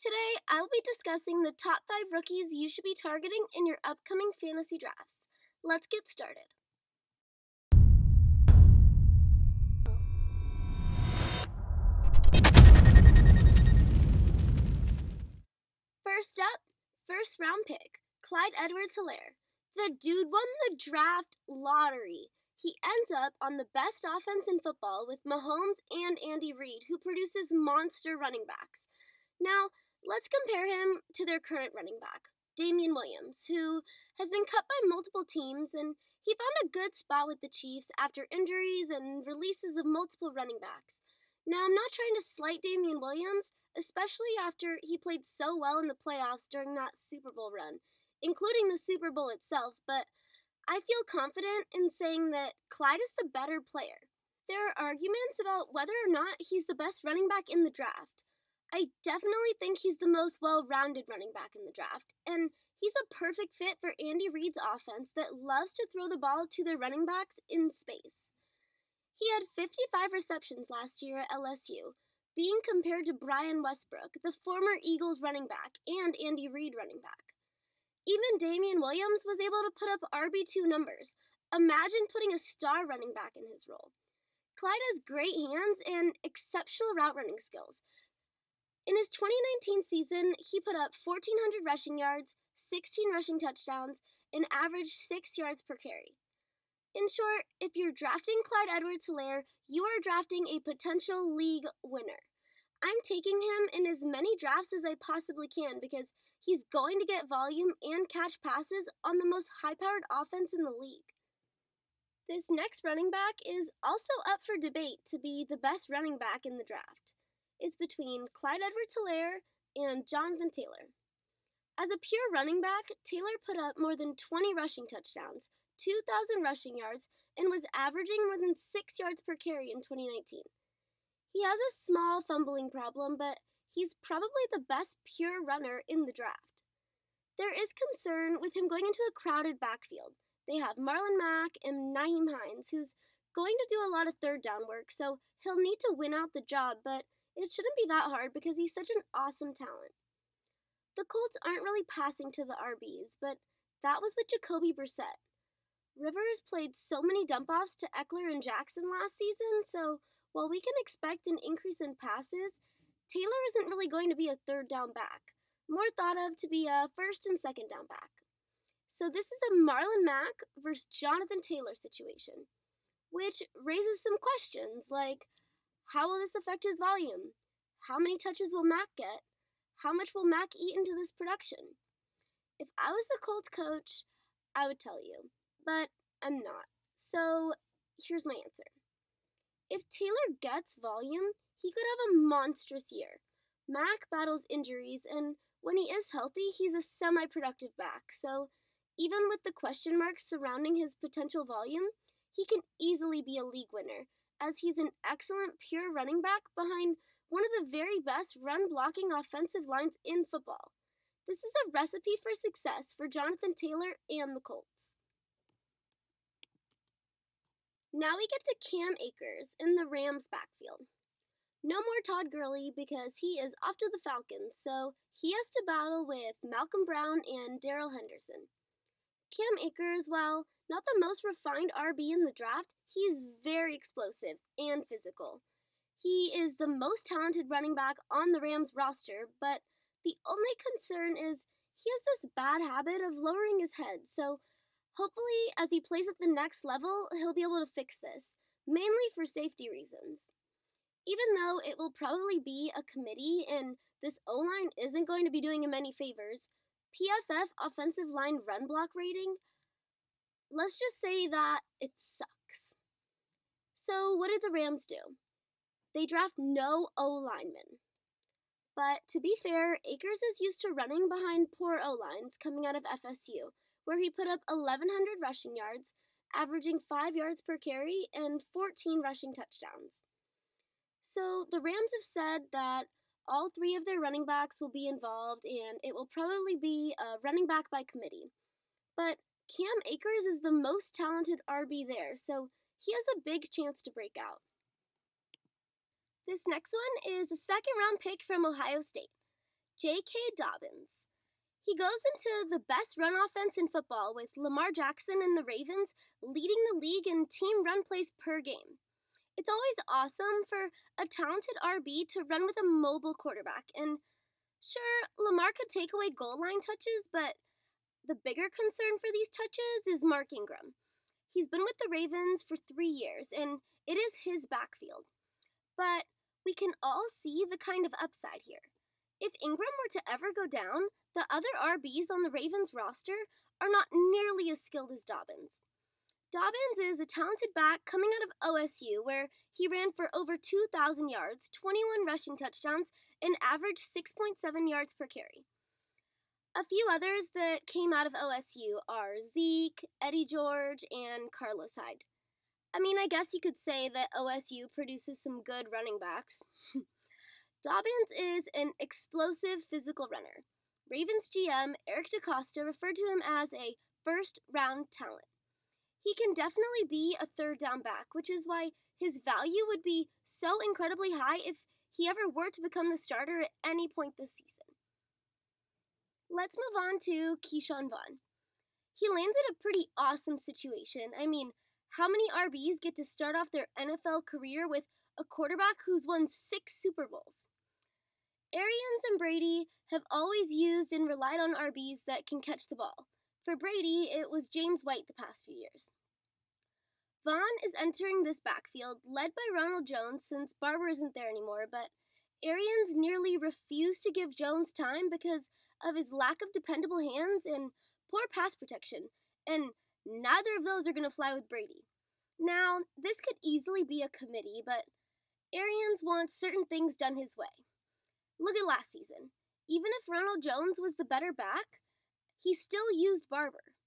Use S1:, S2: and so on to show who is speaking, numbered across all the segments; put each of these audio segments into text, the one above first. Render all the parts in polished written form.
S1: Today, I will be discussing the top 5 rookies you should be targeting in your upcoming fantasy drafts. Let's get started. First up, first round pick, Clyde Edwards-Helaire. The dude won the draft lottery. He ends up on the best offense in football with Mahomes and Andy Reid, who produces monster running backs. Now, let's compare him to their current running back, Damian Williams, who has been cut by multiple teams, and he found a good spot with the Chiefs after injuries and releases of multiple running backs. Now, I'm not trying to slight Damian Williams, especially after he played so well in the playoffs during that Super Bowl run, including the Super Bowl itself, but I feel confident in saying that Clyde is the better player. There are arguments about whether or not he's the best running back in the draft. I definitely think he's the most well-rounded running back in the draft, and he's a perfect fit for Andy Reid's offense that loves to throw the ball to their running backs in space. He had 55 receptions last year at LSU, being compared to Brian Westbrook, the former Eagles running back and Andy Reid running back. Even Damian Williams was able to put up RB2 numbers. Imagine putting a star running back in his role. Clyde has great hands and exceptional route running skills. In his 2019 season, he put up 1,400 rushing yards, 16 rushing touchdowns, and averaged 6 yards per carry. In short, if you're drafting Clyde Edwards-Helaire, you are drafting a potential league winner. I'm taking him in as many drafts as I possibly can because he's going to get volume and catch passes on the most high-powered offense in the league. This next running back is also up for debate to be the best running back in the draft. It's between Clyde Edwards-Helaire and Johnathan Taylor. As a pure running back, Taylor put up more than 20 rushing touchdowns, 2,000 rushing yards, and was averaging more than 6 yards per carry in 2019. He has a small fumbling problem, but he's probably the best pure runner in the draft. There is concern with him going into a crowded backfield. They have Marlon Mack and Nyheim Hines, who's going to do a lot of third down work, so he'll need to win out the job, but it shouldn't be that hard because he's such an awesome talent. The Colts aren't really passing to the RBs, but that was with Jacoby Brissett. Rivers played so many dump-offs to Eckler and Jackson last season, so while we can expect an increase in passes, Taylor isn't really going to be a third down back, more thought of to be a first and second down back. So this is a Marlon Mack versus Johnathan Taylor situation, which raises some questions like, how will this affect his volume? How many touches will Mack get? How much will Mack eat into this production? If I was the Colts coach, I would tell you, but I'm not. So here's my answer. If Taylor gets volume, he could have a monstrous year. Mack battles injuries, and when he is healthy, he's a semi-productive back. So even with the question marks surrounding his potential volume, he can easily be a league winner, as he's an excellent pure running back behind one of the very best run-blocking offensive lines in football. This is a recipe for success for Johnathan Taylor and the Colts. Now we get to Cam Akers in the Rams backfield. No more Todd Gurley because he is off to the Falcons, so he has to battle with Malcolm Brown and Darrell Henderson. Cam Akers, while not the most refined RB in the draft, he's very explosive and physical. He is the most talented running back on the Rams roster, but the only concern is he has this bad habit of lowering his head, so hopefully as he plays at the next level, he'll be able to fix this, mainly for safety reasons. Even though it will probably be a committee and this O-line isn't going to be doing him any favors, PFF offensive line run block rating, let's just say that it sucks. So what did the Rams do? They draft no O-linemen. But to be fair, Akers is used to running behind poor O-lines coming out of FSU, where he put up 1,100 rushing yards, averaging 5 yards per carry and 14 rushing touchdowns. So the Rams have said that all 3 of their running backs will be involved and it will probably be a running back by committee. But Cam Akers is the most talented RB there, so he has a big chance to break out. This next one is a second-round pick from Ohio State. K.Dobbins. He goes into the best run offense in football with Lamar Jackson and the Ravens leading the league in team run plays per game. It's always awesome for a talented RB to run with a mobile quarterback, and sure, Lamar could take away goal line touches, but the bigger concern for these touches is Mark Ingram. He's been with the Ravens for 3 years, and it is his backfield. But we can all see the kind of upside here. If Ingram were to ever go down, the other RBs on the Ravens roster are not nearly as skilled as Dobbins. Dobbins is a talented back coming out of OSU, where he ran for over 2,000 yards, 21 rushing touchdowns, and averaged 6.7 yards per carry. A few others that came out of OSU are Zeke, Eddie George, and Carlos Hyde. I mean, I guess you could say that OSU produces some good running backs. Dobbins is an explosive physical runner. Ravens GM Eric DeCosta referred to him as a first-round talent. He can definitely be a third-down back, which is why his value would be so incredibly high if he ever were to become the starter at any point this season. Let's move on to Vaughn. He lands in a pretty awesome situation. I mean, how many RBs get to start off their NFL career with a quarterback who's won 6 Super Bowls? Arians and Brady have always used and relied on RBs that can catch the ball. For Brady, it was James White the past few years. Vaughn is entering this backfield, led by Ronald Jones since Barber isn't there anymore, but Arians nearly refused to give Jones time because of his lack of dependable hands and poor pass protection, and neither of those are going to fly with Brady. Now, this could easily be a committee, but Arians wants certain things done his way. Look at last season. Even if Ronald Jones was the better back, he still used Barber.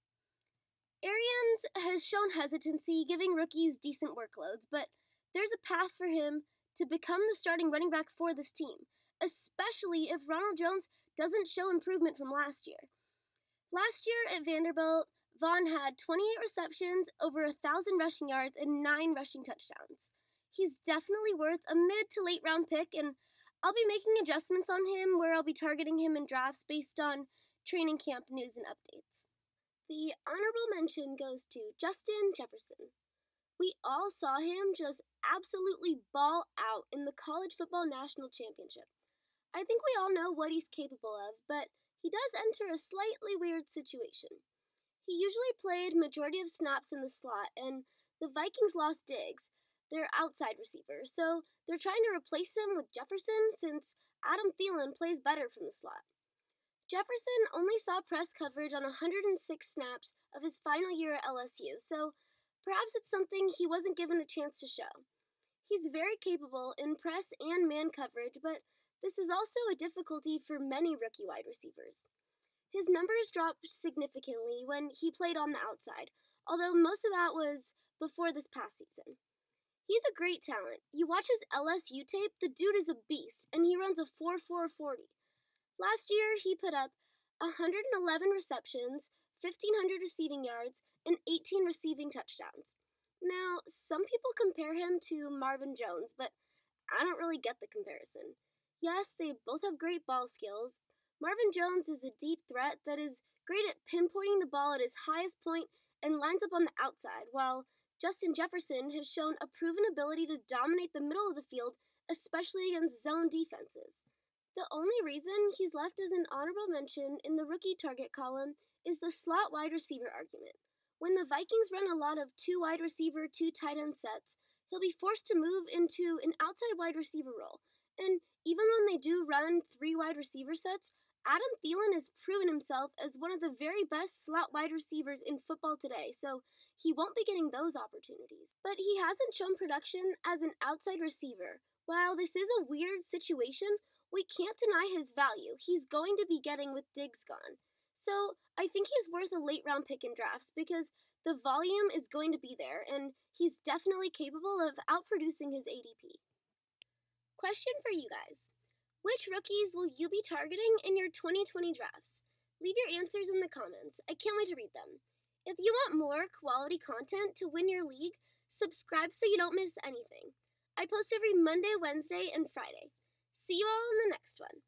S1: Arians has shown hesitancy giving rookies decent workloads, but there's a path for him to become the starting running back for this team, especially if Ronald Jones doesn't show improvement from last year. Last year at Vanderbilt, Vaughn had 28 receptions, over 1,000 rushing yards, and 9 rushing touchdowns. He's definitely worth a mid to late round pick, and I'll be making adjustments on him where I'll be targeting him in drafts based on training camp news and updates. The honorable mention goes to Justin Jefferson. We all saw him just absolutely ball out in the College Football National Championship. I think we all know what he's capable of, but he does enter a slightly weird situation. He usually played majority of snaps in the slot, and the Vikings lost Diggs, their outside receiver, so they're trying to replace him with Jefferson since Adam Thielen plays better from the slot. Jefferson only saw press coverage on 106 snaps of his final year at LSU, so perhaps it's something he wasn't given a chance to show. He's very capable in press and man coverage, but this is also a difficulty for many rookie wide receivers. His numbers dropped significantly when he played on the outside, although most of that was before this past season. He's a great talent. You watch his LSU tape, the dude is a beast, and he runs a 4.440. Last year, he put up 111 receptions, 1,500 receiving yards, and 18 receiving touchdowns. Now, some people compare him to Marvin Jones, but I don't really get the comparison. Yes, they both have great ball skills. Marvin Jones is a deep threat that is great at pinpointing the ball at his highest point and lines up on the outside, while Justin Jefferson has shown a proven ability to dominate the middle of the field, especially against zone defenses. The only reason he's left as an honorable mention in the rookie target column is the slot wide receiver argument. When the Vikings run a lot of 2 wide receiver, 2 tight end sets, he'll be forced to move into an outside wide receiver role. And even when they do run 3 wide receiver sets, Adam Thielen has proven himself as one of the very best slot wide receivers in football today, so he won't be getting those opportunities. But he hasn't shown production as an outside receiver. While this is a weird situation, we can't deny his value. He's going to be getting with Diggs gone. So I think he's worth a late round pick in drafts because the volume is going to be there and he's definitely capable of outproducing his ADP. Question for you guys. Which rookies will you be targeting in your 2020 drafts? Leave your answers in the comments. I can't wait to read them. If you want more quality content to win your league, subscribe so you don't miss anything. I post every Monday, Wednesday, and Friday. See you all in the next one.